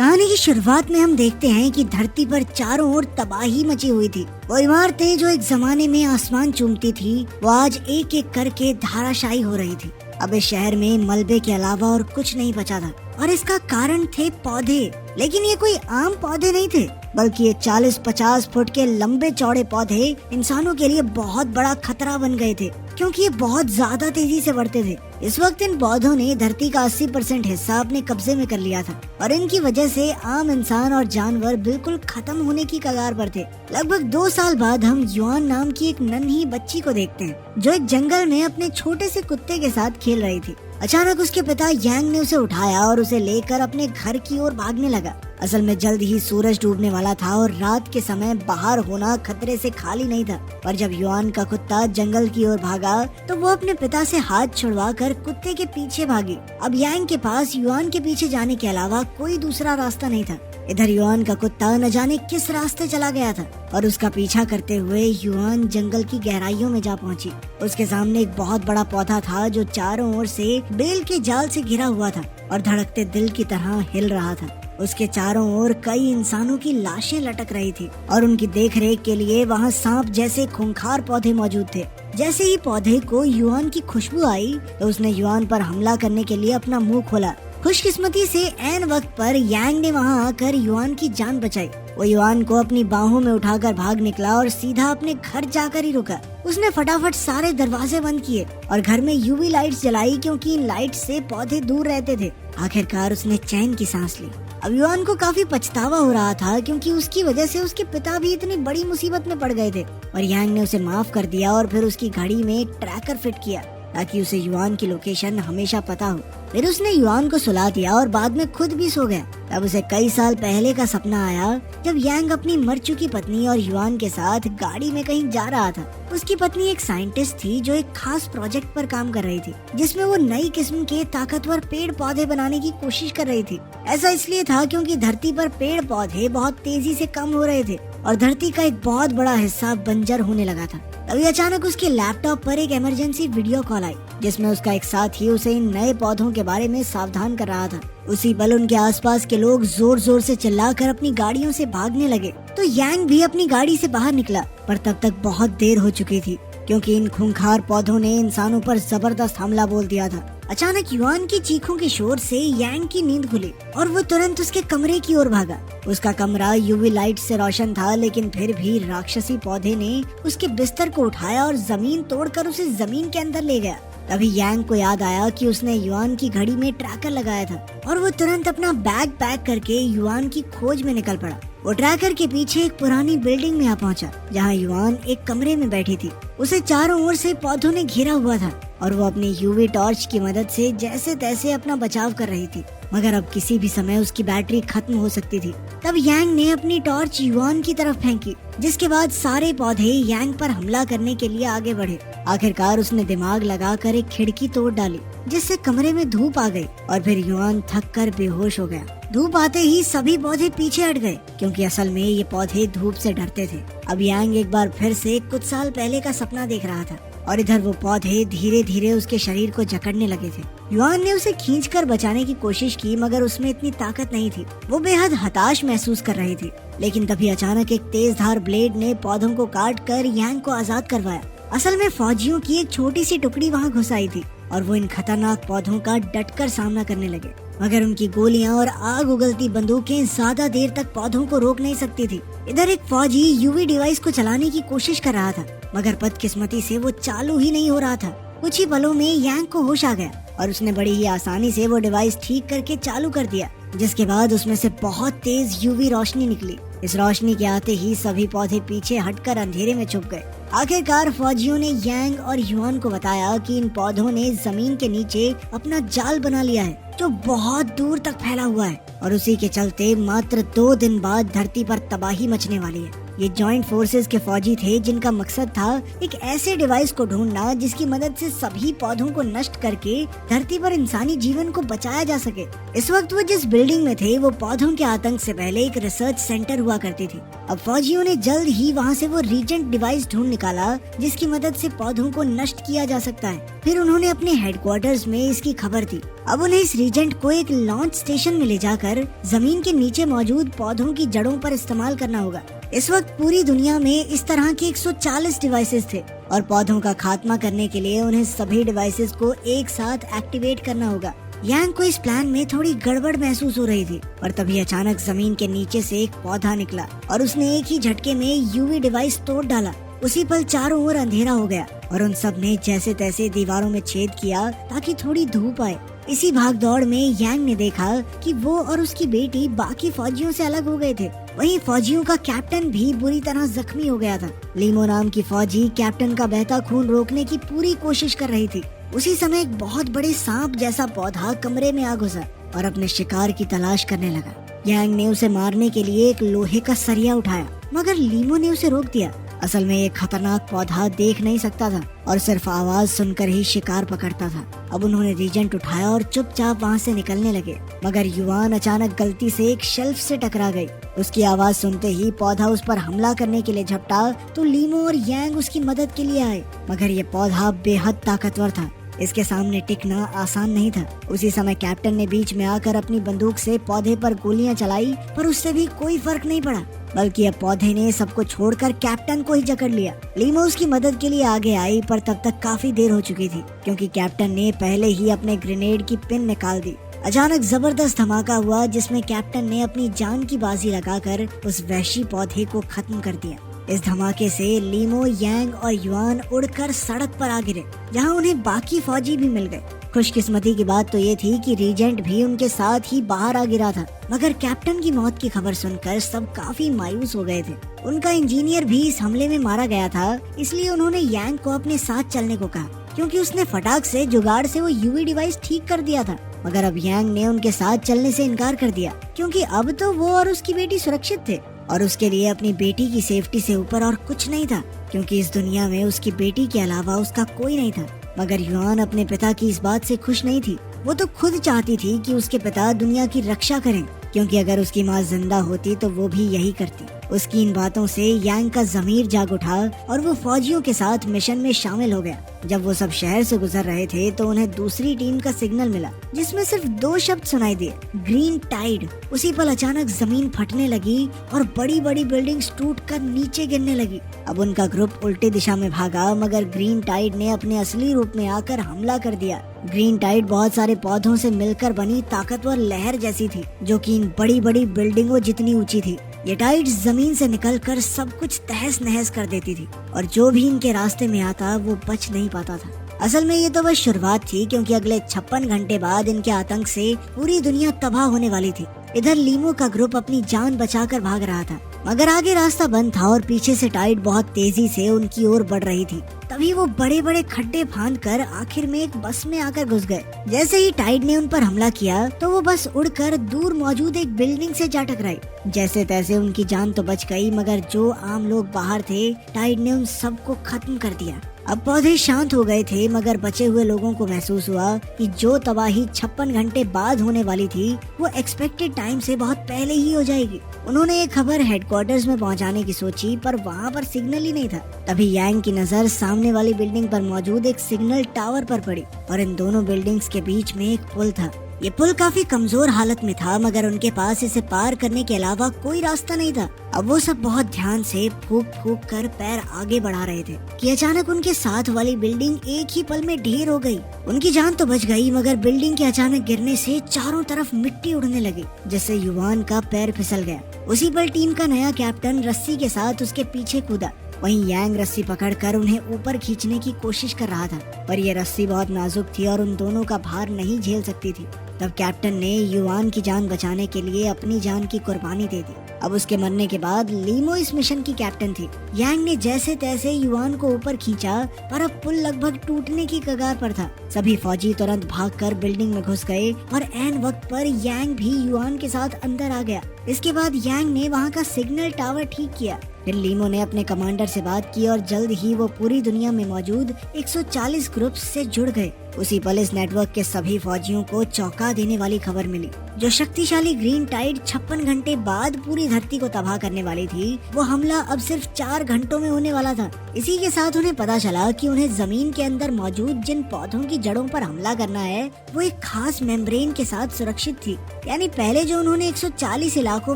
कहानी की शुरुआत में हम देखते हैं कि धरती पर चारों ओर तबाही मची हुई थी। वो इमारतें जो एक जमाने में आसमान चूमती थी, वो आज एक एक करके धाराशायी हो रही थी। अब इस शहर में मलबे के अलावा और कुछ नहीं बचा था और इसका कारण थे पौधे। लेकिन ये कोई आम पौधे नहीं थे, बल्कि ये 40-50 फुट के लंबे चौड़े पौधे इंसानों के लिए बहुत बड़ा खतरा बन गए थे, क्योंकि ये बहुत ज्यादा तेजी से बढ़ते थे। इस वक्त इन पौधों ने धरती का 80% हिस्सा अपने कब्जे में कर लिया था और इनकी वजह से आम इंसान और जानवर बिल्कुल खत्म होने की कगार पर थे। लगभग 2 साल बाद हम युआन नाम की एक नन्ही बच्ची को देखते हैं, जो एक जंगल में अपने छोटे से कुत्ते के साथ खेल रही थी। अचानक उसके पिता यांग ने उसे उठाया और उसे लेकर अपने घर की ओर भागने लगा। असल में जल्द ही सूरज डूबने वाला था और रात के समय बाहर होना खतरे से खाली नहीं था। पर जब युआन का कुत्ता जंगल की ओर भागा तो वो अपने पिता से हाथ छुड़वाकर कुत्ते के पीछे भागी। अब यांग के पास युआन के पीछे जाने के अलावा कोई दूसरा रास्ता नहीं था। इधर युआन का कुत्ता न जाने किस रास्ते चला गया था और उसका पीछा करते हुए युआन जंगल की गहराइयों में जा पहुंची। उसके सामने एक बहुत बड़ा पौधा था जो चारों ओर से बेल के जाल से घिरा हुआ था और धड़कते दिल की तरह हिल रहा था। उसके चारों ओर कई इंसानों की लाशें लटक रही थी और उनकी देखरेख के लिए वहाँ सांप जैसे खूंखार पौधे मौजूद थे। जैसे ही पौधे को युआन की खुशबू आई तो उसने युआन पर हमला करने के लिए अपना मुंह खोला। खुशकिस्मती से ऐन वक्त पर यांग ने वहाँ आकर युआन की जान बचाई। वो युआन को अपनी बाहों में उठाकर भाग निकला और सीधा अपने घर जाकर ही रुका। उसने फटाफट सारे दरवाजे बंद किए और घर में यूवी लाइट्स जलाई, क्योंकि इन लाइट से पौधे दूर रहते थे। आखिरकार उसने चैन की सांस ली। अब युआन को काफी पछतावा हो रहा था, क्योंकि उसकी वजह से उसके पिता भी इतनी बड़ी मुसीबत में पड़ गए थे। और यांग ने उसे माफ कर दिया और फिर उसकी घड़ी में एक ट्रैकर फिट किया ताकि उसे युआन की लोकेशन हमेशा पता हो। फिर उसने युआन को सुला दिया और बाद में खुद भी सो गया। तब उसे कई साल पहले का सपना आया जब यांग अपनी मर चुकी पत्नी और युआन के साथ गाड़ी में कहीं जा रहा था। उसकी पत्नी एक साइंटिस्ट थी जो एक खास प्रोजेक्ट पर काम कर रही थी, जिसमें वो नई किस्म के ताकतवर पेड़ पौधे बनाने की कोशिश कर रही थी। ऐसा इसलिए था क्योंकि धरती पर पेड़ पौधे बहुत तेजी से कम हो रहे थे और धरती का एक बहुत बड़ा हिस्सा बंजर होने लगा था। तभी अचानक उसके लैपटॉप पर एक इमरजेंसी वीडियो कॉल आई, जिसमें उसका एक साथी उसे इन नए पौधों के बारे में सावधान कर रहा था। उसी पल उनके आसपास के लोग जोर जोर से चिल्लाकर अपनी गाड़ियों से भागने लगे। तो यांग भी अपनी गाड़ी से बाहर निकला, पर तब तक बहुत देर हो चुकी थी, क्योंकि इन खूंखार पौधों ने इंसानों पर जबरदस्त हमला बोल दिया था। अचानक युआन की चीखों के शोर से यांग की नींद खुली और वो तुरंत उसके कमरे की ओर भागा। उसका कमरा यूवी लाइट से रोशन था, लेकिन फिर भी राक्षसी पौधे ने उसके बिस्तर को उठाया और जमीन तोड़कर उसे जमीन के अंदर ले गया। तभी यांग को याद आया कि उसने युआन की घड़ी में ट्रैकर लगाया था और वो तुरंत अपना बैग पैक करके युआन की खोज में निकल पड़ा। वो ट्रैकर के पीछे एक पुरानी बिल्डिंग में आ पहुंचा, जहां युआन एक कमरे में बैठी थी। उसे चारों ओर से पौधों ने घेरा हुआ था और वो अपनी यूवी टॉर्च की मदद से जैसे तैसे अपना बचाव कर रही थी, मगर अब किसी भी समय उसकी बैटरी खत्म हो सकती थी। तब यांग ने अपनी टॉर्च युआन की तरफ फेंकी, जिसके बाद सारे पौधे यांग पर हमला करने के लिए आगे बढ़े। आखिरकार उसने दिमाग लगाकर एक खिड़की तोड़ डाली, जिससे कमरे में धूप आ गई और फिर युआन थक कर बेहोश हो गया। धूप आते ही सभी पौधे पीछे हट गए, क्योंकि असल में ये पौधे धूप से डरते थे। अब यांग एक बार फिर से कुछ साल पहले का सपना देख रहा था और इधर वो पौधे धीरे धीरे उसके शरीर को जकड़ने लगे थे। युआन ने उसे खींचकर बचाने की कोशिश की, मगर उसमें इतनी ताकत नहीं थी। वो बेहद हताश महसूस कर रही थी। लेकिन तभी अचानक एक तेज धार ब्लेड ने पौधों को काट कर यांग को आजाद करवाया। असल में फौजियों की एक छोटी सी टुकड़ी वहाँ घुस आई थी और वो इन खतरनाक पौधों का डटकर सामना करने लगे, मगर उनकी गोलियां और आग उगलती बंदूकें ज्यादा देर तक पौधों को रोक नहीं सकती थी। इधर एक फौजी यूवी डिवाइस को चलाने की कोशिश कर रहा था, मगर बदकिस्मती से वो चालू ही नहीं हो रहा था। कुछ ही पलों में यांग को होश आ गया और उसने बड़ी ही आसानी से वो डिवाइस ठीक करके चालू कर दिया, जिसके बाद उसमें से बहुत तेज यूवी रोशनी निकली। इस रोशनी के आते ही सभी पौधे पीछे हटकर अंधेरे में छुप गए। आखिरकार फौजियों ने यांग और युआन को बताया कि इन पौधों ने जमीन के नीचे अपना जाल बना लिया है, जो बहुत दूर तक फैला हुआ है और उसी के चलते मात्र 2 दिन बाद धरती पर तबाही मचने वाली है। ये जॉइंट फोर्सेस के फौजी थे, जिनका मकसद था एक ऐसे डिवाइस को ढूंढना जिसकी मदद से सभी पौधों को नष्ट करके धरती पर इंसानी जीवन को बचाया जा सके। इस वक्त वो जिस बिल्डिंग में थे, वो पौधों के आतंक से पहले एक रिसर्च सेंटर हुआ करती थी। अब फौजियों ने जल्द ही वहाँ से वो रीजेंट डिवाइस ढूंढ निकाला, जिसकी मदद से पौधों को नष्ट किया जा सकता है। फिर उन्होंने अपने हेडक्वार्टर्स में इसकी खबर दी अब उन्हें इस रीजेंट को एक लॉन्च स्टेशन में ले जाकर जमीन के नीचे मौजूद पौधों की जड़ों पर इस्तेमाल करना होगा। इस वक्त पूरी दुनिया में इस तरह के 140 डिवाइसेस थे और पौधों का खात्मा करने के लिए उन्हें सभी डिवाइसेस को एक साथ एक्टिवेट करना होगा। यांग को इस प्लान में थोड़ी गड़बड़ महसूस हो रही थी और तभी अचानक जमीन के नीचे से एक पौधा निकला और उसने एक ही झटके में यूवी डिवाइस तोड़ डाला। उसी पल चारों ओर अंधेरा हो गया और उन सब ने जैसे तैसे दीवारों में छेद किया ताकि थोड़ी धूप आए। इसी भागदौड़ में यांग ने देखा कि वो और उसकी बेटी बाकी फौजियों से अलग हो गए थे। वहीं फौजियों का कैप्टन भी बुरी तरह जख्मी हो गया था। लीमो नाम की फौजी कैप्टन का बहता खून रोकने की पूरी कोशिश कर रही थी। उसी समय एक बहुत बड़े सांप जैसा पौधा कमरे में आ घुसा और अपने शिकार की तलाश करने लगा। यांग ने उसे मारने के लिए एक लोहे का सरिया उठाया, मगर लीमो ने उसे रोक दिया। असल में एक खतरनाक पौधा देख नहीं सकता था और सिर्फ आवाज सुनकर ही शिकार पकड़ता था। अब उन्होंने रीजेंट उठाया और चुपचाप वहाँ से निकलने लगे, मगर युवान अचानक गलती से एक शेल्फ से टकरा गई। उसकी आवाज सुनते ही पौधा उस पर हमला करने के लिए झपटा तो लीमो और यांग उसकी मदद के लिए आए, मगर ये पौधा बेहद ताकतवर था। इसके सामने टिकना आसान नहीं था। उसी समय कैप्टन ने बीच में आकर अपनी बंदूक से पौधे पर गोलियां चलाई, पर उससे भी कोई फर्क नहीं पड़ा, बल्कि अब पौधे ने सबको छोड़कर कैप्टन को ही जकड़ लिया। लीमो उसकी मदद के लिए आगे आई, पर तब तक काफी देर हो चुकी थी क्योंकि कैप्टन ने पहले ही अपने ग्रेनेड की पिन निकाल दी। अचानक जबरदस्त धमाका हुआ जिसमें कैप्टन ने अपनी जान की बाजी लगाकर उस वहशी पौधे को खत्म कर दिया। इस धमाके से लीमो, यांग और युआन उड़कर सड़क पर आ गिरे, जहां उन्हें बाकी फौजी भी मिल गए। खुशकिस्मती की बात तो ये थी कि रीजेंट भी उनके साथ ही बाहर आ गिरा था, मगर कैप्टन की मौत की खबर सुनकर सब काफी मायूस हो गए थे। उनका इंजीनियर भी इस हमले में मारा गया था, इसलिए उन्होंने यांग को अपने साथ चलने को कहा, क्योंकि उसने फटाक से जुगाड़ से वो यूवी डिवाइस ठीक कर दिया था। मगर अब यांग ने उनके साथ चलने से इनकार कर दिया, क्योंकि अब तो वो और उसकी बेटी सुरक्षित थे और उसके लिए अपनी बेटी की सेफ्टी से ऊपर और कुछ नहीं था, क्योंकि इस दुनिया में उसकी बेटी के अलावा उसका कोई नहीं था। मगर युआन अपने पिता की इस बात से खुश नहीं थी। वो तो खुद चाहती थी कि उसके पिता दुनिया की रक्षा करें, क्योंकि अगर उसकी माँ जिंदा होती तो वो भी यही करती। उसकी इन बातों से यांग का जमीर जाग उठा और वो फौजियों के साथ मिशन में शामिल हो गया। जब वो सब शहर से गुजर रहे थे तो उन्हें दूसरी टीम का सिग्नल मिला, जिसमें सिर्फ 2 शब्द सुनाई दिए, ग्रीन टाइड। उसी पल अचानक जमीन फटने लगी और बड़ी बड़ी बिल्डिंग्स टूटकर नीचे गिरने लगी। अब उनका ग्रुप उल्टी दिशा में भागा, मगर ग्रीन टाइड ने अपने असली रूप में आकर हमला कर दिया। ग्रीन टाइड बहुत सारे पौधों से मिलकर बनी ताकतवर लहर जैसी थी, जो कि इन बड़ी बड़ी बिल्डिंगों जितनी ऊंची थी। ये टाइड जमीन से निकलकर सब कुछ तहस नहस कर देती थी और जो भी इनके रास्ते में आता वो बच नहीं पाता था। असल में ये तो बस शुरुआत थी, क्योंकि अगले 56 घंटे बाद इनके आतंक से पूरी दुनिया तबाह होने वाली थी। इधर लीमो का ग्रुप अपनी जान बचाकर भाग रहा था, मगर आगे रास्ता बंद था और पीछे से टाइड बहुत तेजी से उनकी ओर बढ़ रही थी। तभी वो बड़े बड़े खड्डे फांदकर आखिर में एक बस में आकर घुस गए। जैसे ही टाइड ने उन पर हमला किया तो वो बस उड़कर दूर मौजूद एक बिल्डिंग से जा टकराई। जैसे तैसे उनकी जान तो बच गई, मगर जो आम लोग बाहर थे, टाइड ने उन सबको खत्म कर दिया। अब पौधे शांत हो गए थे, मगर बचे हुए लोगों को महसूस हुआ कि जो तबाही 56 घंटे बाद होने वाली थी वो एक्सपेक्टेड टाइम से बहुत पहले ही हो जाएगी। उन्होंने एक खबर हेडक्वार्टर्स में पहुंचाने की सोची, पर वहां पर सिग्नल ही नहीं था। तभी यांग की नजर सामने वाली बिल्डिंग पर मौजूद एक सिग्नल टावर पर पड़ी और इन दोनों बिल्डिंग्स के बीच में एक पुल था। ये पुल काफी कमजोर हालत में था, मगर उनके पास इसे पार करने के अलावा कोई रास्ता नहीं था। अब वो सब बहुत ध्यान से फूंक फूंक कर पैर आगे बढ़ा रहे थे कि अचानक उनके साथ वाली बिल्डिंग एक ही पल में ढेर हो गई। उनकी जान तो बच गई, मगर बिल्डिंग के अचानक गिरने से चारों तरफ मिट्टी उड़ने लगी, जिससे युवान का पैर फिसल गया। उसी पल टीम का नया कैप्टन रस्सी के साथ उसके पीछे कूदा। वहीं यांग रस्सी पकड़कर उन्हें ऊपर खींचने की कोशिश कर रहा था, पर यह रस्सी बहुत नाजुक थी और उन दोनों का भार नहीं झेल सकती थी। तब कैप्टन ने युआन की जान बचाने के लिए अपनी जान की कुर्बानी दे दी। अब उसके मरने के बाद लीमो इस मिशन की कैप्टन थी। यांग ने जैसे तैसे युआन को ऊपर खींचा, पर अब पुल लगभग टूटने की कगार पर था। सभी फौजी तुरंत भागकर बिल्डिंग में घुस गए और ऐन वक्त पर यांग भी युआन के साथ अंदर आ गया। इसके बाद यांग ने वहाँ का सिग्नल टावर ठीक किया। फिर लीमो ने अपने कमांडर से बात की और जल्द ही वो पूरी दुनिया में मौजूद 140 ग्रुप्स से जुड़ गए। उसी पल इस नेटवर्क के सभी फौजियों को चौंका देने वाली खबर मिली। जो शक्तिशाली ग्रीन टाइड 56 घंटे बाद पूरी धरती को तबाह करने वाली थी, वो हमला अब सिर्फ 4 घंटों में होने वाला था। इसी के साथ उन्हें पता चला कि उन्हें जमीन के अंदर मौजूद जिन पौधों की जड़ों पर हमला करना है, वो एक खास मेम्ब्रेन के साथ सुरक्षित थी। यानी पहले जो उन्होंने 140 इलाकों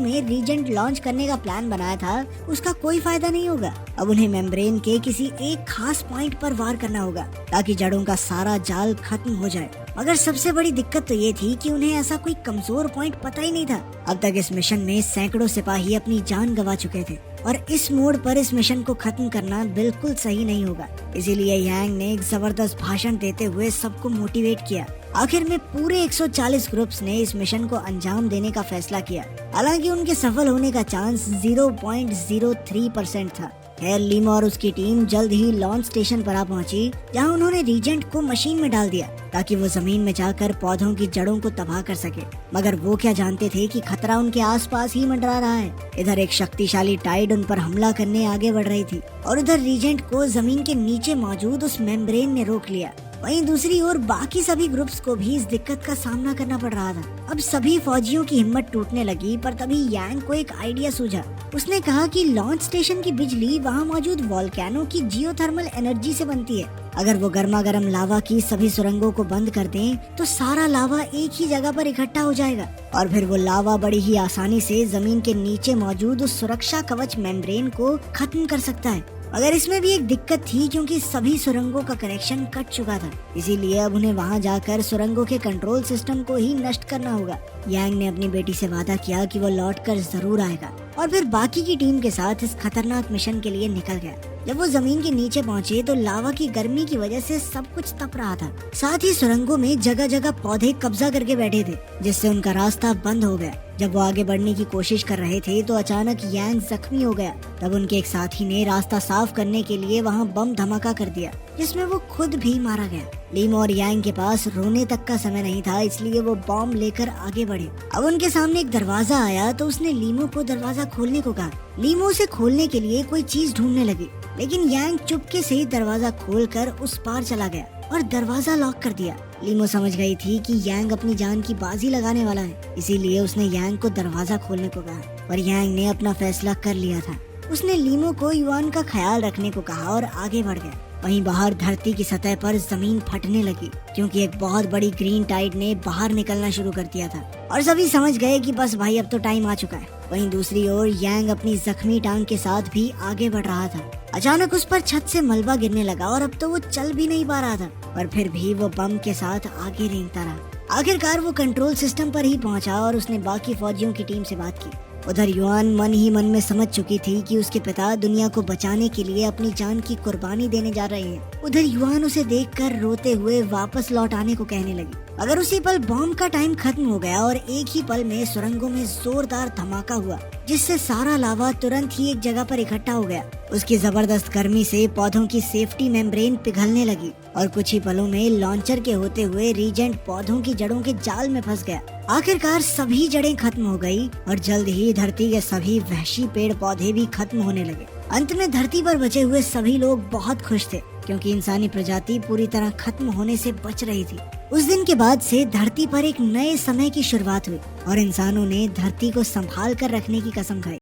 में रीजेंट लॉन्च करने का प्लान बनाया था, उसका कोई फायदा नहीं होगा। अब उन्हें मेम्ब्रेन के किसी एक खास पॉइंट पर वार करना होगा ताकि जड़ों का सारा जाल खत्म हो जाए। मगर सबसे बड़ी दिक्कत तो ये थी कि उन्हें ऐसा कोई कमजोर पॉइंट पता ही नहीं था। अब तक इस मिशन में सैकड़ों सिपाही अपनी जान गंवा चुके थे और इस मोड़ पर इस मिशन को खत्म करना बिल्कुल सही नहीं होगा। इसीलिए यांग ने एक जबरदस्त भाषण देते हुए सबको मोटिवेट किया। आखिर में पूरे 140 ग्रुप्स ने इस मिशन को अंजाम देने का फैसला किया। हालांकि उनके सफल होने का चांस 0.03% था। खैर, लीमा और उसकी टीम जल्द ही लॉन्च स्टेशन पर आ पहुंची, जहां उन्होंने रीजेंट को मशीन में डाल दिया ताकि वो जमीन में जाकर पौधों की जड़ों को तबाह कर सके। मगर वो क्या जानते थे कि खतरा उनके आसपास ही मंडरा रहा है। इधर एक शक्तिशाली टाइड उन पर हमला करने आगे बढ़ रही थी और उधर रीजेंट को जमीन के नीचे मौजूद उस मेम्ब्रेन ने रोक लिया। वहीं दूसरी ओर बाकी सभी ग्रुप्स को भी इस दिक्कत का सामना करना पड़ रहा था। अब सभी फौजियों की हिम्मत टूटने लगी, पर तभी यांग को एक आइडिया सूझा। उसने कहा कि लॉन्च स्टेशन की बिजली वहां मौजूद वोल्केनो की जियोथर्मल एनर्जी से बनती है। अगर वो गर्मा गर्म लावा की सभी सुरंगों को बंद कर दें, तो सारा लावा एक ही जगह पर इकट्ठा हो जाएगा और फिर वो लावा बड़ी ही आसानी से जमीन के नीचे मौजूद उस सुरक्षा कवच मेम्ब्रेन को खत्म कर सकता है। मगर इसमें भी एक दिक्कत थी, क्योंकि सभी सुरंगों का कनेक्शन कट चुका था। इसीलिए अब उन्हें वहां जाकर सुरंगों के कंट्रोल सिस्टम को ही नष्ट करना होगा। यांग ने अपनी बेटी से वादा किया कि वो लौटकर जरूर आएगा और फिर बाकी की टीम के साथ इस खतरनाक मिशन के लिए निकल गया। जब वो जमीन के नीचे पहुंचे तो लावा की गर्मी की वजह से सब कुछ तप रहा था। साथ ही सुरंगों में जगह जगह पौधे कब्जा करके बैठे थे, जिससे उनका रास्ता बंद हो गया। जब वो आगे बढ़ने की कोशिश कर रहे थे तो अचानक यांग जख्मी हो गया। तब उनके एक साथी ने रास्ता साफ करने के लिए वहां बम धमाका कर दिया, जिसमें वो खुद भी मारा गया। लीमा और यांग के पास रोने तक का समय नहीं था, इसलिए वो बॉम्ब लेकर आगे बढ़े। अब उनके सामने एक दरवाजा आया तो उसने लीमो को दरवाजा खोलने को कहा। लीमो उसे खोलने के लिए कोई चीज ढूंढने लगी, लेकिन यांग चुपके से ही दरवाजा खोलकर उस पार चला गया और दरवाजा लॉक कर दिया। लीमो समझ गई थी कि यांग अपनी जान की बाजी लगाने वाला है, इसीलिए उसने यांग को दरवाजा खोलने को कहा और यांग ने अपना फैसला कर लिया था। उसने लीमो को युआन का ख्याल रखने को कहा और आगे बढ़ गया। वहीं बाहर धरती की सतह पर जमीन फटने लगी, क्योंकि एक बहुत बड़ी ग्रीन टाइड ने बाहर निकलना शुरू कर दिया था और सभी समझ गए कि बस भाई अब तो टाइम आ चुका है। वहीं दूसरी ओर यांग अपनी जख्मी टांग के साथ भी आगे बढ़ रहा था। अचानक उस पर छत से मलबा गिरने लगा और अब तो वो चल भी नहीं पा रहा था, पर फिर भी वो बम के साथ आगे रेंगता रहा। आखिरकार वो कंट्रोल सिस्टम पर ही पहुंचा और उसने बाकी फौजियों की टीम से बात की। उधर युआन मन ही मन में समझ चुकी थी कि उसके पिता दुनिया को बचाने के लिए अपनी जान की कुर्बानी देने जा रहे हैं। उधर युआन उसे देखकर रोते हुए वापस लौट आने को कहने लगी। अगर उसी पल बॉम्ब का टाइम खत्म हो गया और एक ही पल में सुरंगों में जोरदार धमाका हुआ, जिससे सारा लावा तुरंत ही एक जगह पर इकट्ठा हो गया। उसकी जबरदस्त गर्मी से पौधों की सेफ्टी मेम्ब्रेन पिघलने लगी और कुछ ही पलों में लॉन्चर के होते हुए रीजेंट पौधों की जड़ों के जाल में फंस गया। आखिरकार सभी जड़ें खत्म हो गई और जल्द ही धरती के सभी वहशी पेड़ पौधे भी खत्म होने लगे। अंत में धरती पर बचे हुए सभी लोग बहुत खुश थे, क्योंकि इंसानी प्रजाति पूरी तरह खत्म होने से बच रही थी। उस दिन के बाद से धरती पर एक नए समय की शुरुआत हुई और इंसानों ने धरती को संभाल कर रखने की कसम खाई।